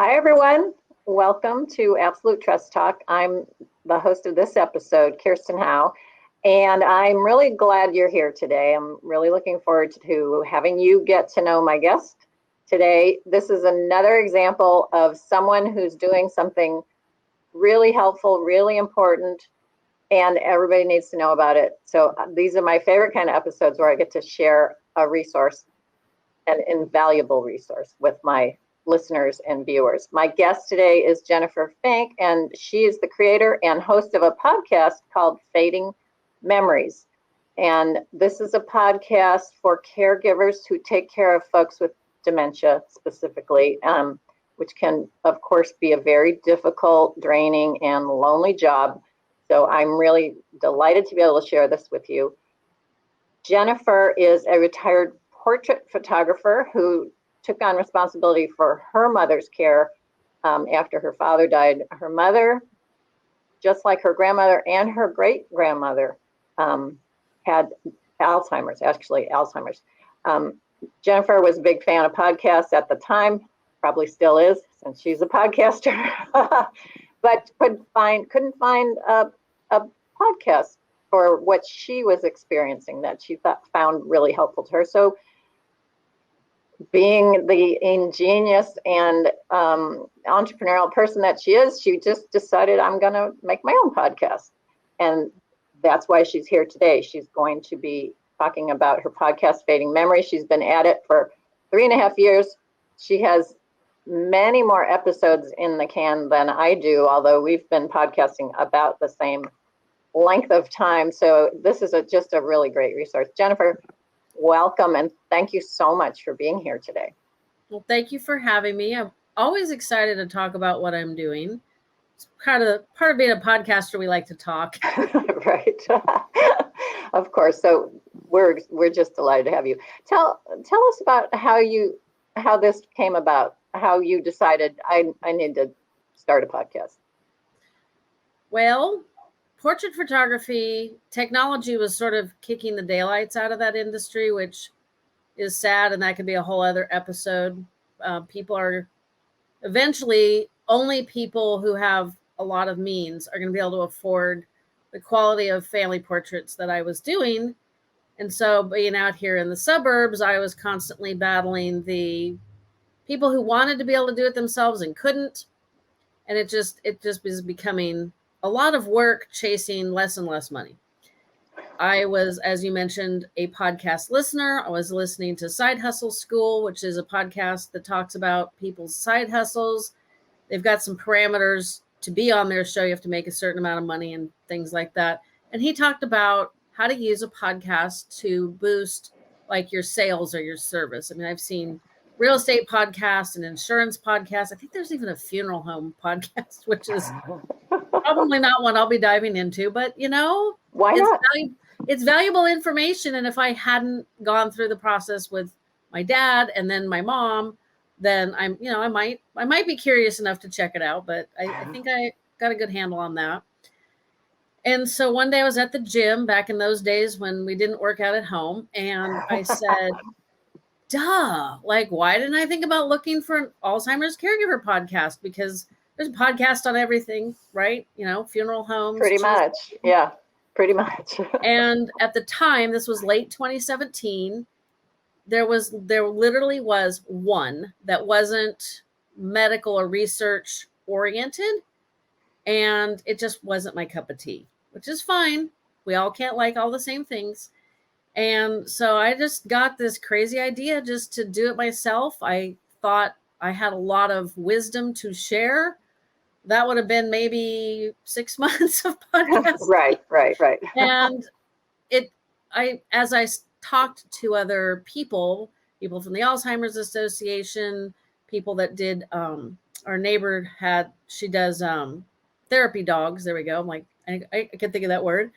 Hi, everyone. Welcome to Absolute Trust Talk. I'm the host of this episode, Kirsten Howe, and I'm really glad you're here today. I'm really looking forward to having you get to know my guest today. This is another example of someone who's doing something really helpful, really important, and everybody needs to know about it. So these are my favorite kind of episodes where I get to share a resource, an invaluable resource with my listeners and viewers. My guest today is Jennifer Fink, and she is the creator and host of a podcast called Fading Memories. And this is a podcast for caregivers who take care of folks with dementia specifically, which can, of course, be a very difficult, draining, and lonely job. So I'm really delighted to be able to share this with you. Jennifer is a retired portrait photographer who took on responsibility for her mother's care after her father died. Her mother, just like her grandmother and her great-grandmother, had Alzheimer's. Jennifer was a big fan of podcasts at the time, probably still is, since she's a podcaster, but couldn't find a podcast for what she was experiencing that she found really helpful to her. So being the ingenious and entrepreneurial person that she is, she just decided, I'm going to make my own podcast. And that's why she's here today. She's going to be talking about her podcast, Fading Memories. She's been at it for 3.5 years. She has many more episodes in the can than I do, although we've been podcasting about the same length of time. So this is just a really great resource. Jennifer, welcome, and thank you so much for being here today. Well, thank you for having me. I'm always excited to talk about what I'm doing. It's part of being a podcaster. We like to talk. Right. Of course. So we're just delighted to have you. Tell us about how this came about, how you decided I need to start a podcast. Well, portrait photography technology was sort of kicking the daylights out of that industry, which is sad, and that could be a whole other episode. People are eventually, only people who have a lot of means are going to be able to afford the quality of family portraits that I was doing. And so being out here in the suburbs, I was constantly battling the people who wanted to be able to do it themselves and couldn't. And it just was becoming a lot of work chasing less and less money. I was, as you mentioned, a podcast listener. I was listening to Side Hustle School, which is a podcast that talks about people's side hustles. They've got some parameters to be on their show. You have to make a certain amount of money and things like that. And he talked about how to use a podcast to boost like your sales or your service. I mean, I've seen real estate podcasts and insurance podcasts. I think there's even a funeral home podcast, which is probably not one I'll be diving into, but why not? It's valuable information. And if I hadn't gone through the process with my dad and then my mom, then I might be curious enough to check it out, but I think I got a good handle on that. And so one day I was at the gym back in those days when we didn't work out at home. And I said, duh, like, why didn't I think about looking for an Alzheimer's caregiver podcast? Because there's a podcast on everything, right? Funeral homes. Pretty much. Yeah, pretty much. And at the time, this was late 2017, there literally was one that wasn't medical or research oriented. And it just wasn't my cup of tea, which is fine. We all can't like all the same things. And so I just got this crazy idea just to do it myself. I thought I had a lot of wisdom to share. That would have been maybe 6 months of podcasting. Right. And as I talked to other people from the Alzheimer's Association, people that did, our neighbor she does therapy dogs. There we go. I'm like, I can think of that word.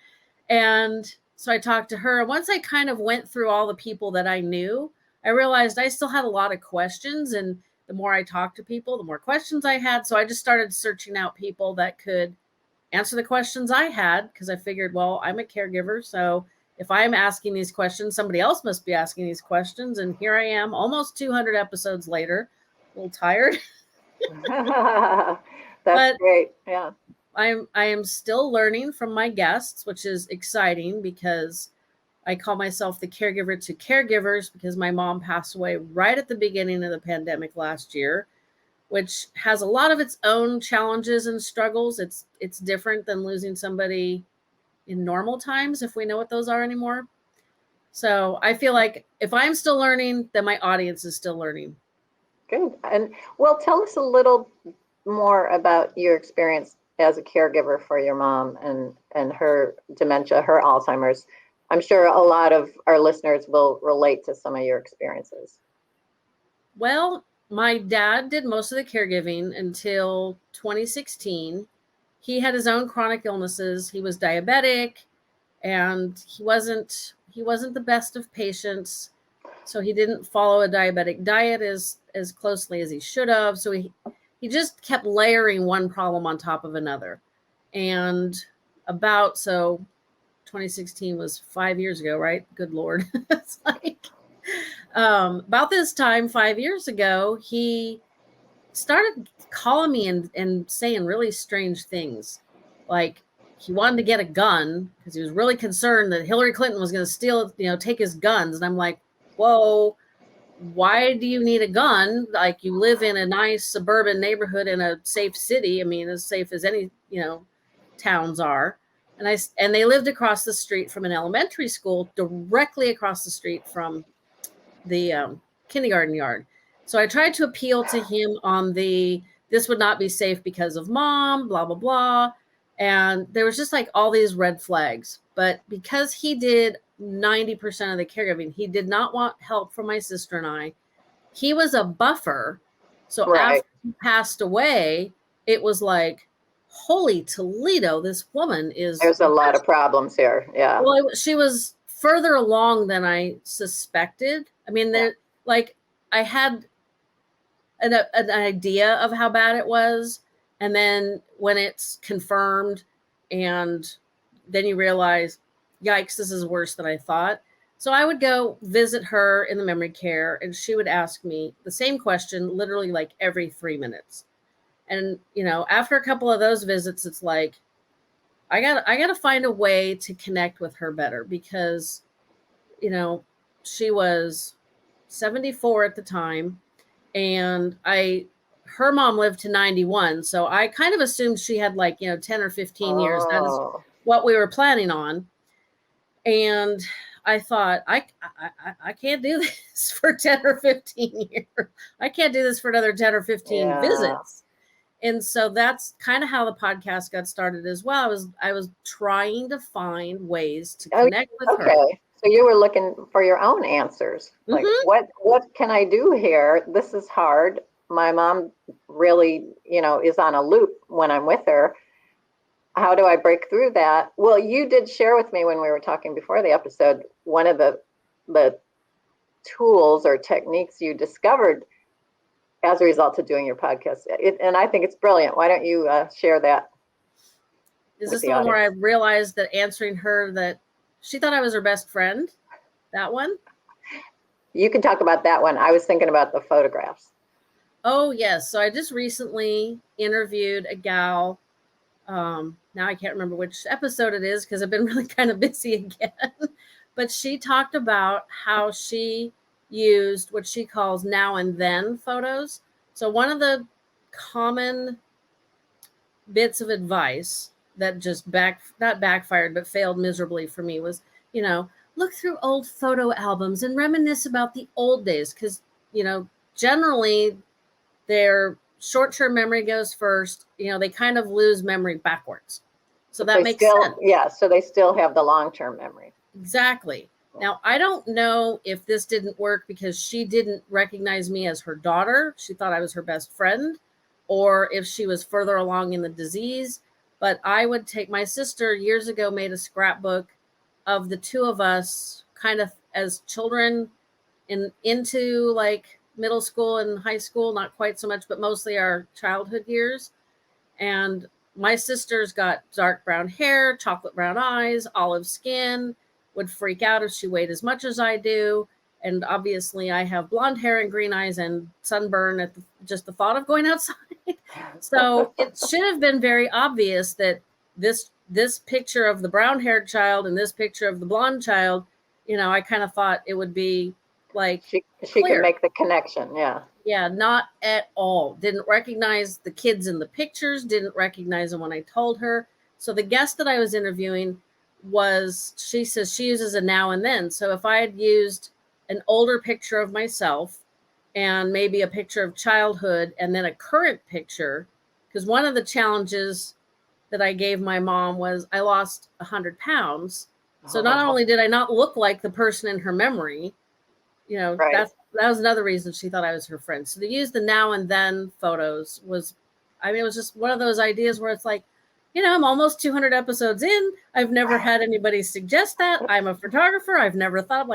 And so I talked to her. Once I kind of went through all the people that I knew, I realized I still had a lot of questions. And the more I talked to people, the more questions I had. So I just started searching out people that could answer the questions I had, because I figured, well, I'm a caregiver. So if I'm asking these questions, somebody else must be asking these questions. And here I am, almost 200 episodes later, a little tired. That's But great. Yeah. I am still learning from my guests, which is exciting because I call myself the caregiver to caregivers because my mom passed away right at the beginning of the pandemic last year, which has a lot of its own challenges and struggles. It's different than losing somebody in normal times, if we know what those are anymore. So I feel like if I'm still learning, then my audience is still learning. Good. And well, tell us a little more about your experience as a caregiver for your mom and her dementia, her Alzheimer's. I'm sure a lot of our listeners will relate to some of your experiences. Well, my dad did most of the caregiving until 2016. He had his own chronic illnesses. He was diabetic and he wasn't the best of patients. So he didn't follow a diabetic diet as closely as he should have. So he just kept layering one problem on top of another. And so 2016 was 5 years ago, right? Good Lord. It's like about this time 5 years ago, he started calling me and saying really strange things. Like he wanted to get a gun because he was really concerned that Hillary Clinton was going to steal, take his guns. And I'm like, whoa, why do you need a gun? Like you live in a nice suburban neighborhood in a safe city. I mean, as safe as any, towns are. And they lived across the street from an elementary school, directly across the street from the kindergarten yard. So I tried to appeal to him on this would not be safe because of mom, blah, blah, blah. And there was just like all these red flags. But because he did 90% of the caregiving, he did not want help from my sister and I. He was a buffer. So Right. after he passed away, it was like, holy Toledo, this woman is. There's a lot of problems here. Yeah. Well, she was further along than I suspected. I mean, I had an idea of how bad it was. And then when it's confirmed and then you realize, yikes, this is worse than I thought. So I would go visit her in the memory care and she would ask me the same question, literally like every 3 minutes. And, after a couple of those visits, it's like, I got to find a way to connect with her better because, she was 74 at the time and her mom lived to 91. So I kind of assumed she had 10 or 15 years. That is what we were planning on. And I thought, I can't do this for 10 or 15 years. I can't do this for another 10 or 15 visits. And so that's kind of how the podcast got started as well. I was trying to find ways to connect with her. Okay. So you were looking for your own answers. Like, what can I do here? This is hard. My mom really, is on a loop when I'm with her. How do I break through that? Well, you did share with me when we were talking before the episode, one of the tools or techniques you discovered as a result of doing your podcast. And I think it's brilliant. Why don't you share that? Is this the one where I realized that answering her that she thought I was her best friend? That one? You can talk about that one. I was thinking about the photographs. Oh, yes. So I just recently interviewed a gal. Now I can't remember which episode it is because I've been really kind of busy again. But she talked about how she used what she calls now and then photos. So one of the common bits of advice that just not backfired, but failed miserably for me was, look through old photo albums and reminisce about the old days. Because, generally their short-term memory goes first. They kind of lose memory backwards. So that makes sense. Yeah. So they still have the long-term memory. Exactly. Now, I don't know if this didn't work because she didn't recognize me as her daughter. She thought I was her best friend, or if she was further along in the disease. But I would take my sister years ago, made a scrapbook of the two of us kind of as children into middle school and high school, not quite so much, but mostly our childhood years. And my sister's got dark brown hair, chocolate brown eyes, olive skin, would freak out if she weighed as much as I do. And obviously I have blonde hair and green eyes and sunburn at just the thought of going outside. So it should have been very obvious that this picture of the brown-haired child and this picture of the blonde child, I kind of thought it would be like She clear. can make the connection. Yeah. Yeah, not at all. Didn't recognize the kids in the pictures, didn't recognize them when I told her. So the guest that I was interviewing she says she uses a now and then. So if I had used an older picture of myself and maybe a picture of childhood and then a current picture, because one of the challenges that I gave my mom was I lost 100 pounds. So not only did I not look like the person in her memory, Right. that was another reason she thought I was her friend. So to use the now and then photos it was just one of those ideas where it's like, I'm almost 200 episodes in. I've never had anybody suggest that. I'm a photographer. I've never thought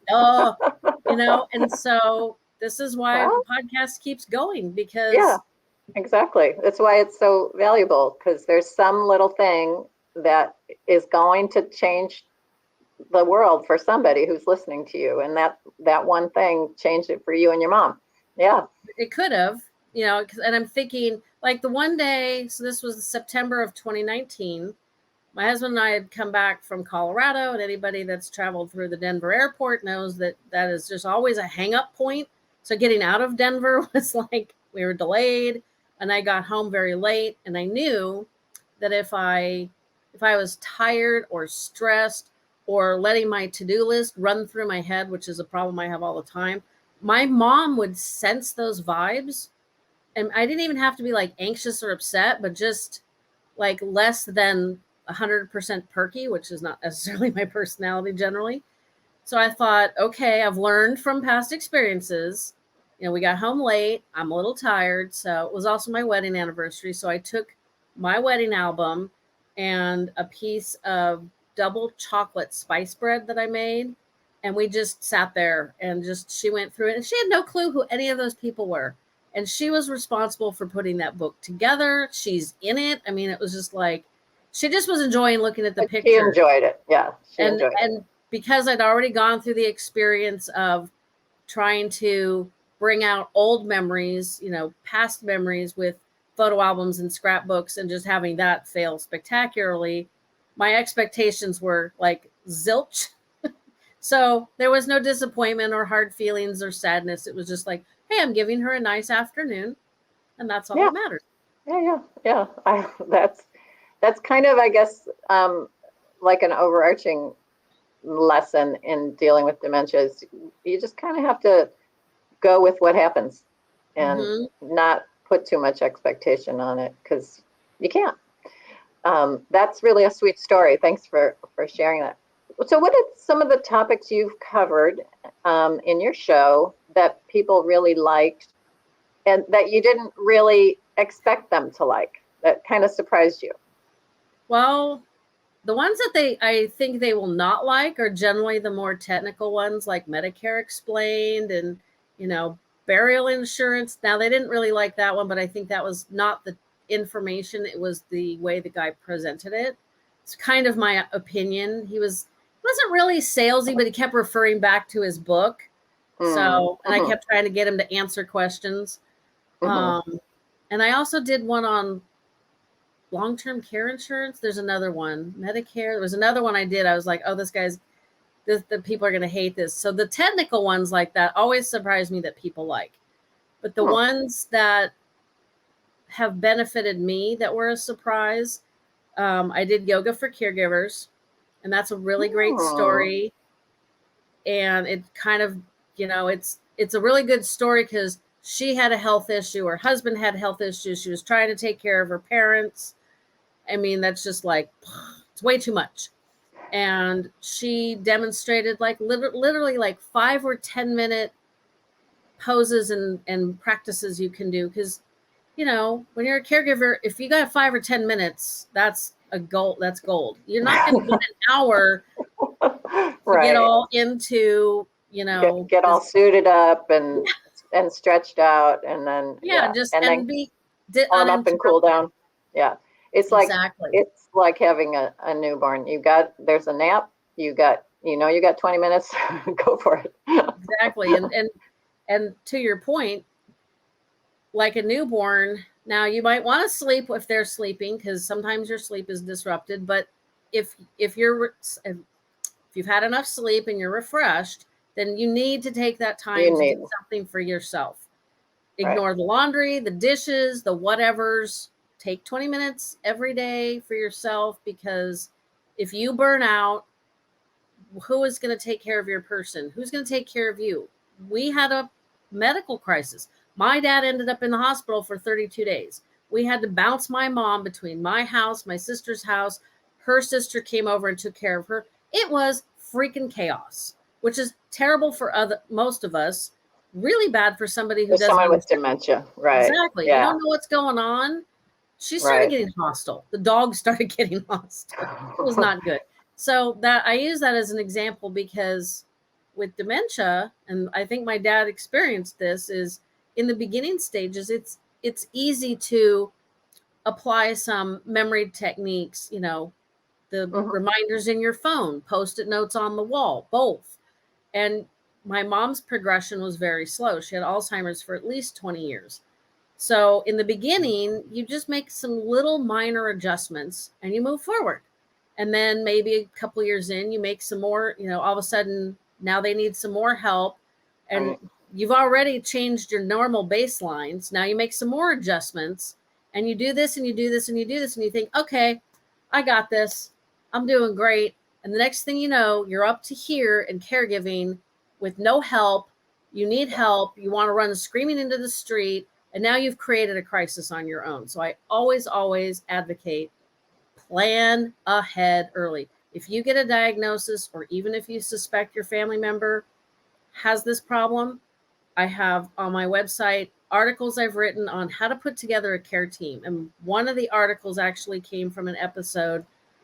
and so this is why the podcast keeps going, because yeah, exactly. That's why it's so valuable, because there's some little thing that is going to change the world for somebody who's listening to you, and that one thing changed it for you and your mom. Yeah, it could have, and I'm thinking like the one day, so this was September of 2019, my husband and I had come back from Colorado, and anybody that's traveled through the Denver airport knows that is just always a hang up point. So getting out of Denver was like we were delayed, and I got home very late, and I knew that if I was tired or stressed or letting my to-do list run through my head, which is a problem I have all the time, my mom would sense those vibes. And I didn't even have to be like anxious or upset, but just like less than 100% perky, which is not necessarily my personality generally. So I thought, okay, I've learned from past experiences. We got home late. I'm a little tired. So it was also my wedding anniversary. So I took my wedding album and a piece of double chocolate spice bread that I made. And we just sat there and she went through it. And she had no clue who any of those people were. And she was responsible for putting that book together. She's in it. I mean, it was just like, she just was enjoying looking at the picture. She enjoyed it. Yeah, enjoyed it. And because I'd already gone through the experience of trying to bring out old memories, past memories with photo albums and scrapbooks, and just having that fail spectacularly, my expectations were like zilch. So there was no disappointment or hard feelings or sadness. It was just like, hey, I'm giving her a nice afternoon, and that's all that matters. Yeah. That's kind of, I guess, like an overarching lesson in dealing with dementia is you just kind of have to go with what happens and not put too much expectation on it, because you can't. That's really a sweet story. Thanks for sharing that. So what are some of the topics you've covered in your show that people really liked and that you didn't really expect them to like, that kind of surprised you? Well, the ones that I think they will not like are generally the more technical ones, like Medicare Explained and, burial insurance. Now, they didn't really like that one, but I think that was not the information. It was the way the guy presented it. It's kind of my opinion. He wasn't really salesy, but he kept referring back to his book. So, and I kept trying to get him to answer questions. And I also did one on long-term care insurance. There's another one, Medicare. There was another one I did. I was like, oh, the people are going to hate this. So the technical ones like that always surprise me that people like. But the ones that have benefited me that were a surprise, I did yoga for caregivers, and that's a really great story. And it kind of, it's a really good story because she had a health issue. Her husband had health issues. She was trying to take care of her parents. I mean, that's just like, it's way too much. And she demonstrated like literally like 5 or 10 minute poses and practices you can do. Because, when you're a caregiver, if you got 5 or 10 minutes, that's gold. That's gold. You're not going to get an hour to get all into, get all suited up and stretched out, and then arm up and cool down. Yeah. It's like, it's like having a newborn. There's a nap, you got 20 minutes, go for it. Exactly. And to your point, like a newborn, Now you might want to sleep if they're sleeping, because sometimes your sleep is disrupted. But if you've had enough sleep and you're refreshed, then you need to take that time to do something for yourself. Ignore the laundry, the dishes, the whatevers. Take 20 minutes every day for yourself, because if you burn out, who is going to take care of your person? Who's going to take care of you? We had a medical crisis. My dad ended up in the hospital for 32 days. We had to bounce my mom between my house, my sister's house. Her sister came over and took care of her. It was freaking chaos, which is terrible for most of us. Really bad for somebody who doesn't. Someone with dementia, right? Exactly. Yeah. You don't know what's going on. She started getting hostile. The dog started getting hostile. It was not good. So that I use that as an example, because with dementia, and I think my dad experienced this, is in the beginning stages, it's easy to apply some memory techniques, the reminders in your phone, Post-it notes on the wall, both. And my mom's progression was very slow. She had Alzheimer's for at least 20 years. So in the beginning, you just make some little minor adjustments and you move forward. And then maybe a couple years in, you make some more, all of a sudden, now they need some more help. And you've already changed your normal baselines. Now you make some more adjustments, and you do this and you do this and you do this, and you think, okay, I got this. I'm doing great. And the next thing you know, you're up to here in caregiving with no help. You need help. You want to run screaming into the street. And now you've created a crisis on your own. So I always advocate, plan ahead early. If you get a diagnosis, or even if you suspect your family member has this problem, I have on my website articles I've written on how to put together a care team. And one of the articles actually came from an episode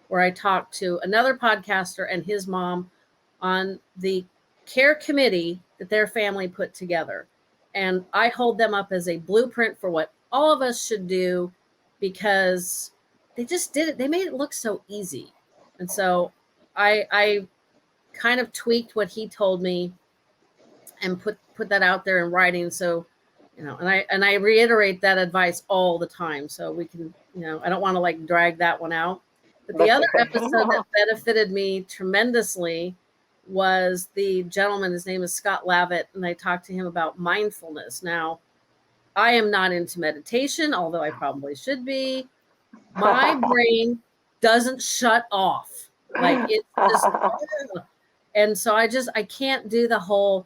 where I talked to another podcaster and his mom on the care committee that their family put together. And I hold them up as a blueprint for what all of us should do, because they just did it. They made it look so easy. And so I kind of tweaked what he told me and put that out there in writing. So, and I reiterate that advice all the time. So we can, I don't want to drag that one out. But the other episode that benefited me tremendously was the gentleman, his name is Scott Lavitt, and I talked to him about mindfulness. Now, I am not into meditation, although I probably should be. My brain doesn't shut off. It's just, and so I can't do the whole,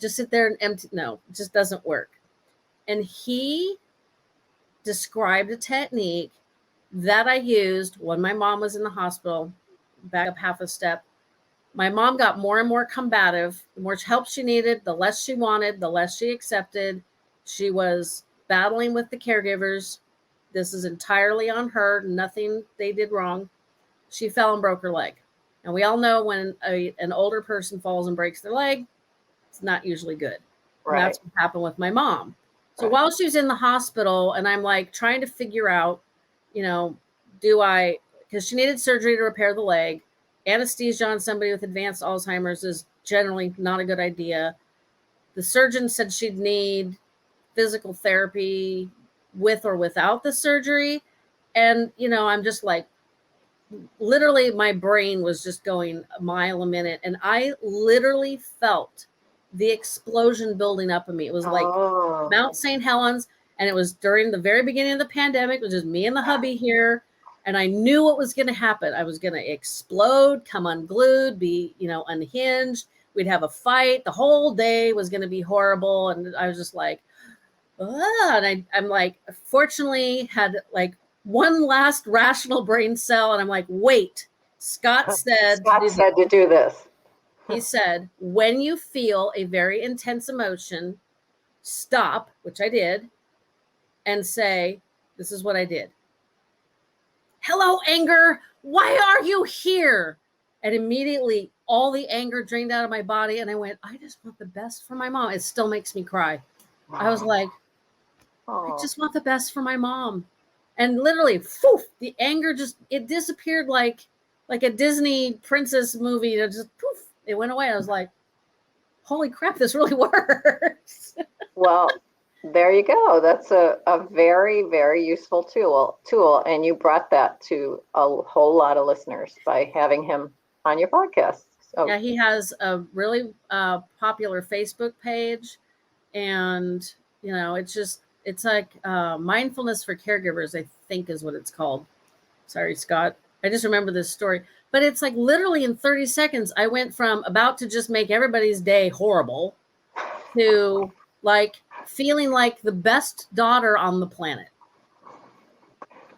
just sit there and empty. No, it just doesn't work. And he described a technique that I used when my mom was in the hospital. Back up half a step. My mom got more and more combative. The more help she needed, the less she wanted, the less she accepted. She was battling with the caregivers. This is entirely on her. Nothing they did wrong. She fell and broke her leg. And we all know when an older person falls and breaks their leg, it's not usually good. Right. And that's what happened with my mom. So while she was in the hospital, and I'm trying to figure out, because she needed surgery to repair the leg. Anesthesia on somebody with advanced Alzheimer's is generally not a good idea. The surgeon said she'd need physical therapy with or without the surgery. And, I'm just literally my brain was just going a mile a minute. And I literally felt the explosion building up in me. It was like Mount St. Helens. And it was during the very beginning of the pandemic, which is me and the hubby here. And I knew what was going to happen. I was going to explode, come unglued, be, unhinged. We'd have a fight. The whole day was going to be horrible. And I was just and I'm fortunately had one last rational brain cell. And I'm wait, Scott said to do this. He said, when you feel a very intense emotion, stop, which I did, and say, this is what I did. Hello, anger. Why are you here? And immediately all the anger drained out of my body. And I went, I just want the best for my mom. It still makes me cry. Wow. I was I just want the best for my mom. And literally, the anger it disappeared like a Disney princess movie. It just it went away. I was holy crap, this really works. Well, There you go. That's a very, very useful tool. And you brought that to a whole lot of listeners by having him on your podcast. So Yeah, he has a really popular Facebook page, and it's like mindfulness for caregivers, I think is what it's called. Sorry, Scott. I just remember this story. But it's like literally in 30 seconds, I went from about to just make everybody's day horrible to like feeling like the best daughter on the planet.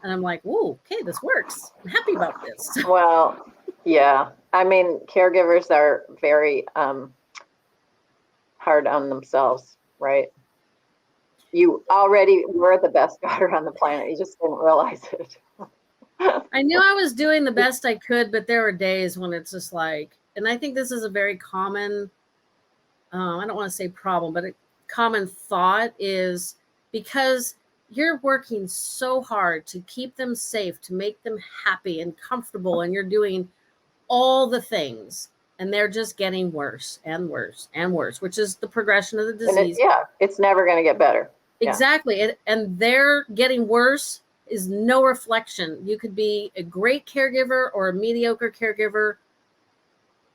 And I'm like, whoa, okay, this works. I'm happy about this. well, yeah. I mean, caregivers are very hard on themselves, right? You already were the best daughter on the planet. You just didn't realize it. I knew I was doing the best I could, but there were days when it's just like, and I think this is a very common, I don't want to say problem, but a common thought is because you're working so hard to keep them safe, to make them happy and comfortable, and you're doing all the things, and they're just getting worse and worse and worse, which is the progression of the disease. It's never going to get better. Exactly. And they're getting worse is no reflection. You could be a great caregiver or a mediocre caregiver.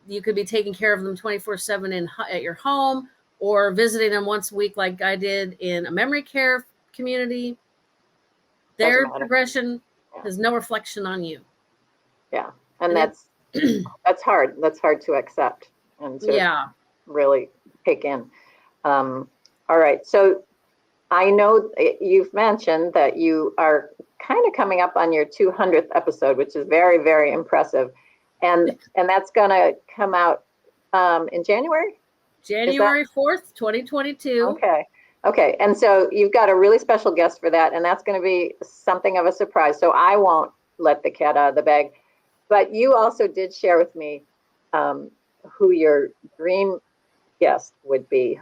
You could be taking care of them 24/7 at your home or visiting them once a week like I did in a memory care community. Their progression has no reflection on you. Yeah. And that's hard. That's hard to accept and to really take in. All right. So I know you've mentioned that you are kind of coming up on your 200th episode, which is very, very impressive. And that's going to come out in January? January 4th, 2022. Okay. And so you've got a really special guest for that, and that's going to be something of a surprise. So I won't let the cat out of the bag. But you also did share with me who your dream guest would be.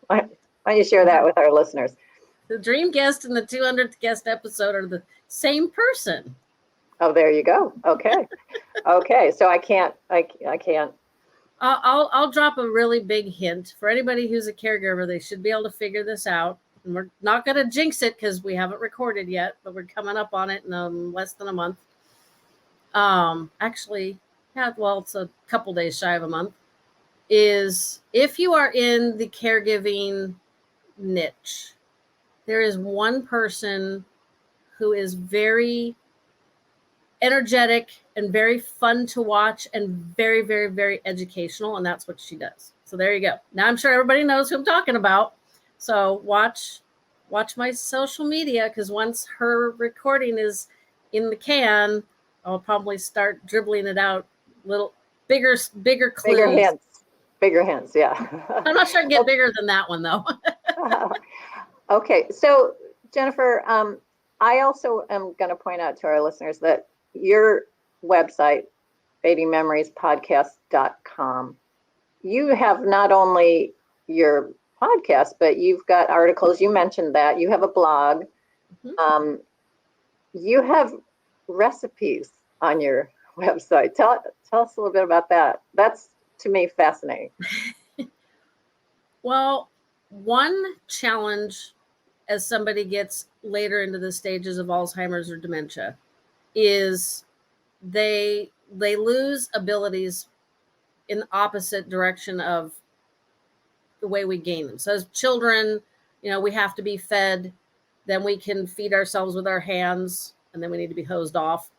Why don't you share that with our listeners? The dream guest and the 200th guest episode are the same person. Oh, there you go. Okay. Okay. So I can't. I'll drop a really big hint for anybody who's a caregiver. They should be able to figure this out. And we're not going to jinx it because we haven't recorded yet, but we're coming up on it in less than a month. Actually, it's a couple days shy of a month. Is if you are in the caregiving niche, there is one person who is very energetic and very fun to watch and very, very, very educational. And that's what she does. So there you go. Now I'm sure everybody knows who I'm talking about. So watch my social media, because once her recording is in the can, I'll probably start dribbling it out, little bigger clues. Bigger hints. Yeah. I'm not sure I can get bigger than that one though. Okay. So Jennifer, I also am going to point out to our listeners that your website, fadingmemoriespodcast.com, you have not only your podcast, but you've got articles. You mentioned that you have a blog. Mm-hmm. You have recipes on your website. Tell us a little bit about that. That's, to me, fascinating. Well, one challenge as somebody gets later into the stages of Alzheimer's or dementia is they lose abilities in the opposite direction of the way we gain them. So as children, we have to be fed, then we can feed ourselves with our hands, and then we need to be hosed off.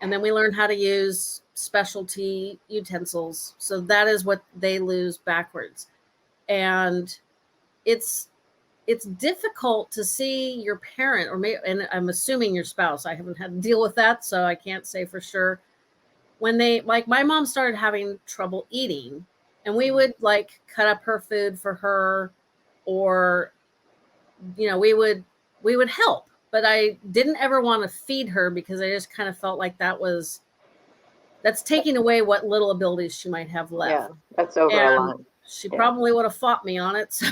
And then we learn how to use specialty utensils. So that is what they lose backwards. And it's difficult to see your parent and I'm assuming your spouse. I haven't had to deal with that, so I can't say for sure. When my mom started having trouble eating, and we would cut up her food for her, or, we would help, but I didn't ever want to feed her because I just kind of felt like that's taking away what little abilities she might have left. Yeah, that's over a line. She probably would have fought me on it. So,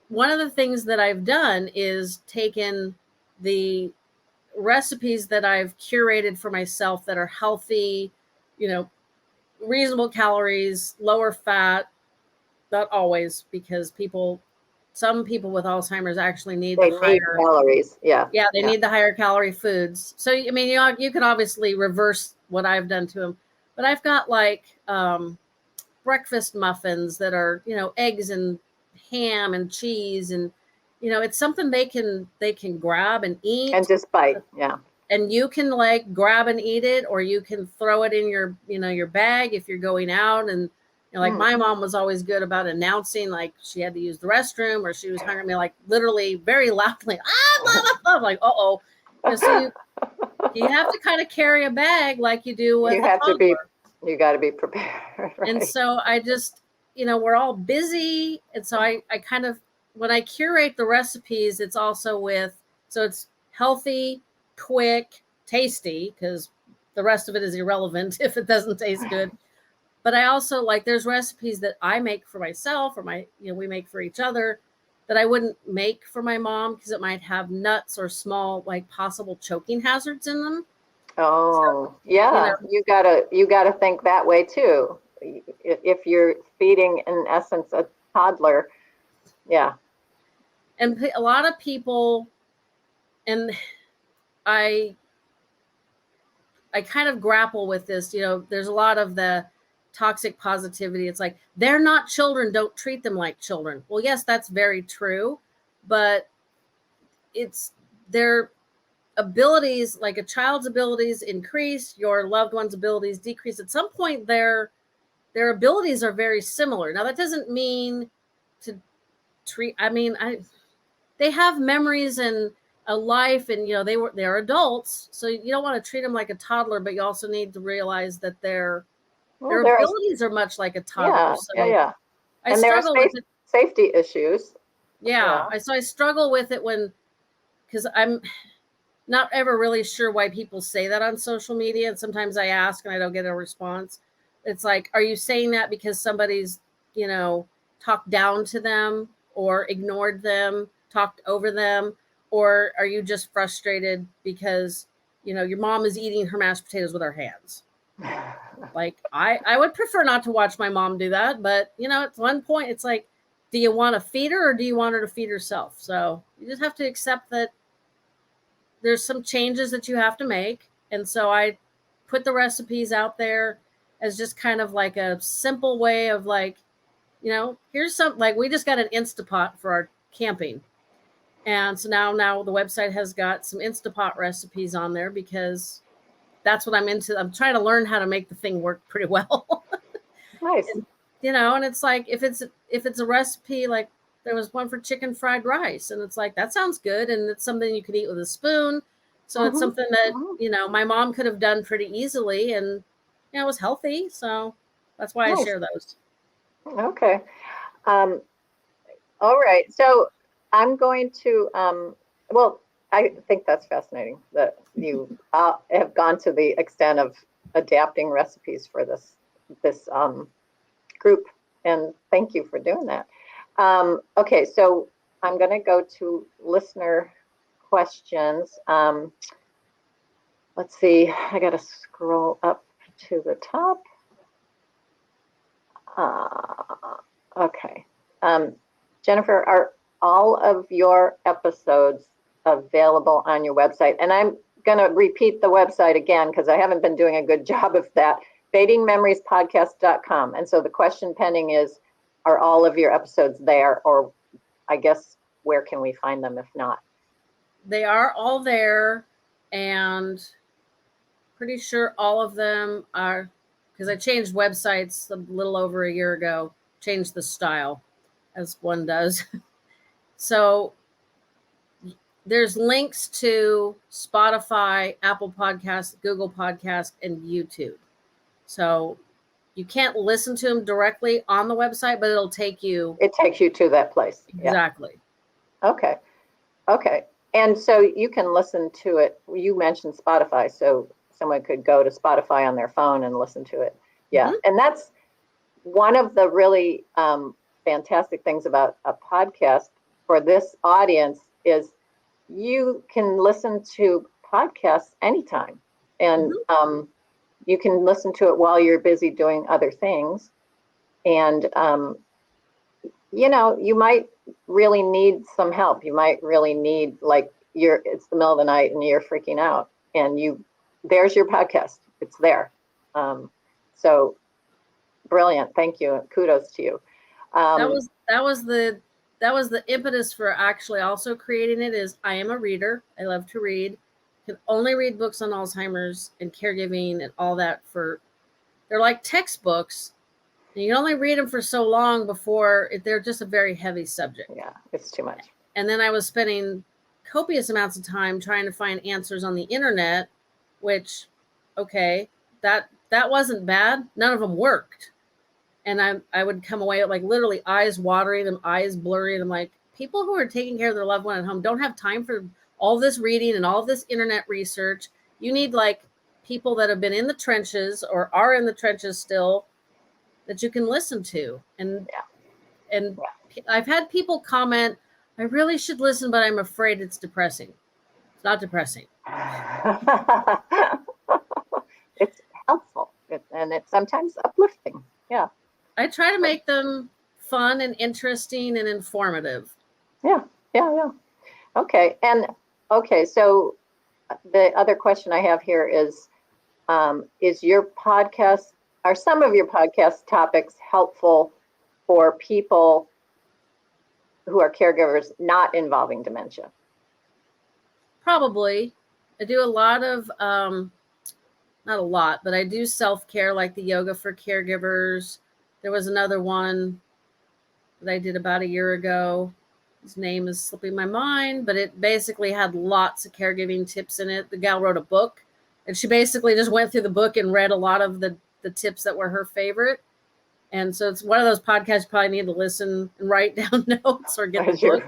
one of the things that I've done is taken the recipes that I've curated for myself that are healthy, reasonable calories, lower fat, not always, because some people with Alzheimer's actually need They the need higher. calories. Yeah. Yeah, they need the higher calorie foods. So, I mean, you can obviously reverse what I've done to them, but I've got like breakfast muffins that are, eggs and ham and cheese, and it's something they can grab and eat. And just bite. Yeah. And you can like grab and eat it, or you can throw it in your, your bag if you're going out. And like my mom was always good about announcing, like she had to use the restroom or she was hungry. I mean, like literally very loudly, blah, blah, blah. I'm like, uh-oh. So you have to kind of carry a bag like you do with You a have to be, toddler. you got to be prepared. Right? And so I just, we're all busy. And so I kind of, when I curate the recipes, it's also so it's healthy, quick, tasty, because the rest of it is irrelevant if it doesn't taste good. But I also there's recipes that I make for myself, or we make for each other, that I wouldn't make for my mom because it might have nuts or small possible choking hazards in them. Oh, so, yeah. You gotta think that way too. If you're feeding, in essence, a toddler, yeah. And a lot of people, and I kind of grapple with this. There's a lot of the toxic positivity. It's like, they're not children, don't treat them like children. Well, yes, that's very true, but it's their abilities, like a child's abilities increase, your loved one's abilities decrease. At some point, their abilities are very similar. Now, that doesn't mean to treat, they have memories and a life, and they're adults, so you don't want to treat them like a toddler, but you also need to realize that their abilities are much like a toddler. Yeah. I struggle with it. Safety issues. Yeah. So I struggle with it because I'm not ever really sure why people say that on social media. And sometimes I ask and I don't get a response. It's like, are you saying that because somebody's, talked down to them or ignored them, talked over them? Or are you just frustrated because, your mom is eating her mashed potatoes with her hands? Like, I would prefer not to watch my mom do that. But, at one point, it's like, do you want to feed her or do you want her to feed herself? So you just have to accept that there's some changes that you have to make. And so I put the recipes out there as just kind of like a simple way of here's some, we just got an Instapot for our camping. And so now the website has got some Instapot recipes on there because that's what I'm into. I'm trying to learn how to make the thing work pretty well. Nice. And it's like, if it's a recipe, like there was one for chicken fried rice, and it's like, that sounds good. And it's something you could eat with a spoon. So it's something that, my mom could have done pretty easily, and it was healthy. So that's why I share those. Okay. All right. So I'm going to, I think that's fascinating that you have gone to the extent of adapting recipes for this group. And thank you for doing that. Okay, so I'm going to go to listener questions. Let's see, I got to scroll up to the top. Okay. Jennifer, are all of your episodes available on your website? And I'm going to repeat the website again because I haven't been doing a good job of that. fadingmemoriespodcast.com. And so the question pending is, are all of your episodes there? Or I guess, where can we find them if not? They are all there, and pretty sure all of them are, because I changed websites a little over a year ago, changed the style as one does. So there's links to Spotify, Apple Podcasts, Google Podcasts, and YouTube. So you can't listen to them directly on the website, but it'll take you. It takes you to that place. Exactly. Yeah. Okay. And so you can listen to it. You mentioned Spotify, so someone could go to Spotify on their phone and listen to it. Yeah. Mm-hmm. And that's one of the really fantastic things about a podcast for this audience is you can listen to podcasts anytime. And you can listen to it while you're busy doing other things. And you might really need some help. You might really need, like, it's the middle of the night and you're freaking out, and there's your podcast. It's there. So brilliant. Thank you. Kudos to you. That was the impetus for actually also creating it. Is I am a reader. I love to read. Can only read books on Alzheimer's and caregiving and all that. They're like textbooks. And you can only read them for so long before they're just a very heavy subject. Yeah, it's too much. And then I was spending copious amounts of time trying to find answers on the internet, which, okay, that wasn't bad. None of them worked. And I would come away with, like, literally eyes watering and eyes blurry. And I'm like, people who are taking care of their loved one at home don't have time for all this reading and all this internet research. You need, like, people that have been in the trenches or are in the trenches still that you can listen to. And I've had people comment, I really should listen, but I'm afraid it's depressing. It's not depressing. It's helpful, and it's sometimes uplifting. Yeah. I try to make them fun and interesting and informative. Yeah. Okay. So the other question I have here is your podcast, are some of your podcast topics helpful for people who are caregivers not involving dementia? Probably. I do a lot of, not a lot, but I do self-care, like the yoga for caregivers. There was another one that I did about a year ago. His name is slipping my mind, but it basically had lots of caregiving tips in it. The gal wrote a book, and she basically just went through the book and read a lot of the tips that were her favorite. And so it's one of those podcasts you probably need to listen and write down notes or get the book.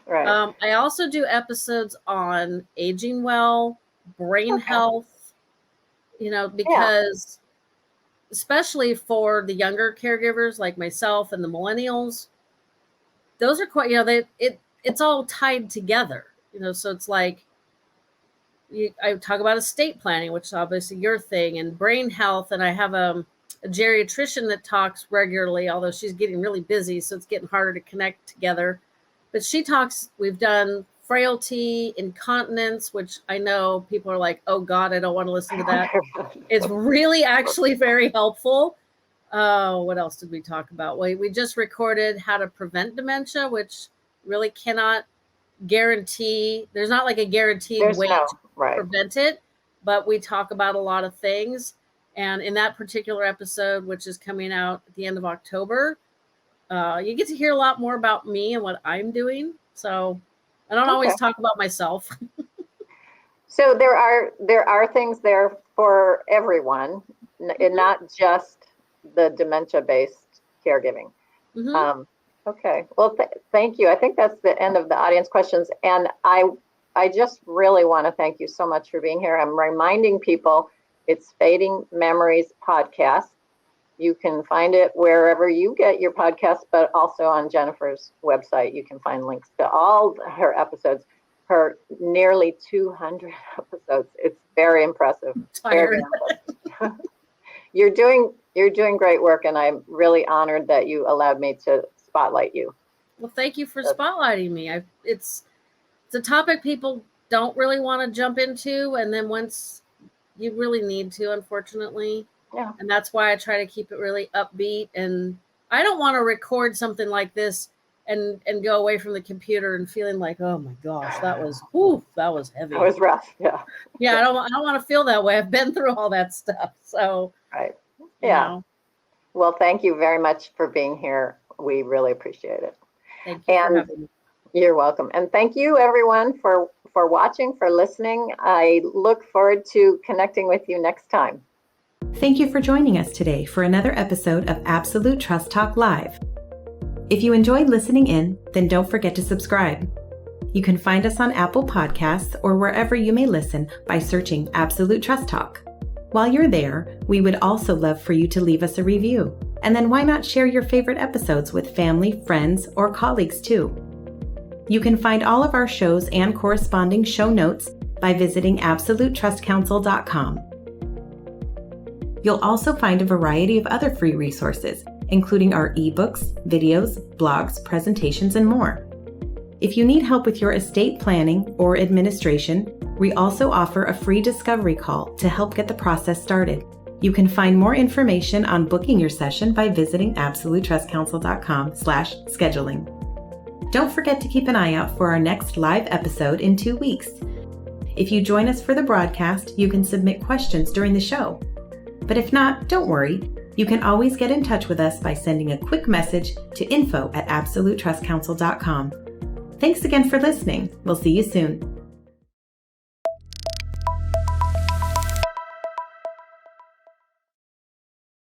Right. I also do episodes on aging well, brain health, because especially for the younger caregivers like myself and the millennials, those are quite, it's all tied together, so it's like, I talk about estate planning, which is obviously your thing, and brain health. And I have a geriatrician that talks regularly, although she's getting really busy, so it's getting harder to connect together. But she talks, we've done frailty, incontinence, which I know people are like, oh God, I don't want to listen to that. It's really actually very helpful. What else did we talk about? We just recorded how to prevent dementia, which really cannot guarantee, there's not like a guaranteed way to prevent it, but we talk about a lot of things. And in that particular episode, which is coming out at the end of October, you get to hear a lot more about me and what I'm doing. So I don't always talk about myself. So there are things there for everyone, and not just the dementia-based caregiving. Mm-hmm. Okay. Well, thank you. I think that's the end of the audience questions. And I just really want to thank you so much for being here. I'm reminding people it's Fading Memories podcast. You can find it wherever you get your podcast, but also on Jennifer's website. You can find links to all her episodes, her nearly 200 episodes. It's very impressive. Very impressive. You're doing great work, and I'm really honored that you allowed me to spotlight you. Well, thank you for spotlighting me. It's a topic people don't really want to jump into, and then once you really need to, unfortunately. Yeah. And that's why I try to keep it really upbeat. And I don't want to record something like this and go away from the computer and feeling like, oh my gosh, that was heavy. That was rough. Yeah. Yeah. I don't want to feel that way. I've been through all that stuff. So. Right. Yeah. Well, thank you very much for being here. We really appreciate it. Thank you for having me. You're welcome. And thank you everyone for watching, for listening. I look forward to connecting with you next time. Thank you for joining us today for another episode of Absolute Trust Talk Live. If you enjoyed listening in, then don't forget to subscribe. You can find us on Apple Podcasts or wherever you may listen by searching Absolute Trust Talk. While you're there, we would also love for you to leave us a review. And then why not share your favorite episodes with family, friends, or colleagues too? You can find all of our shows and corresponding show notes by visiting absolutetrustcouncil.com. You'll also find a variety of other free resources, including our ebooks, videos, blogs, presentations, and more. If you need help with your estate planning or administration, we also offer a free discovery call to help get the process started. You can find more information on booking your session by visiting absolutetrustcouncil.com/scheduling. Don't forget to keep an eye out for our next live episode in 2 weeks. If you join us for the broadcast, you can submit questions during the show. But if not, don't worry. You can always get in touch with us by sending a quick message to info@absolutetrustcouncil.com. Thanks again for listening. We'll see you soon.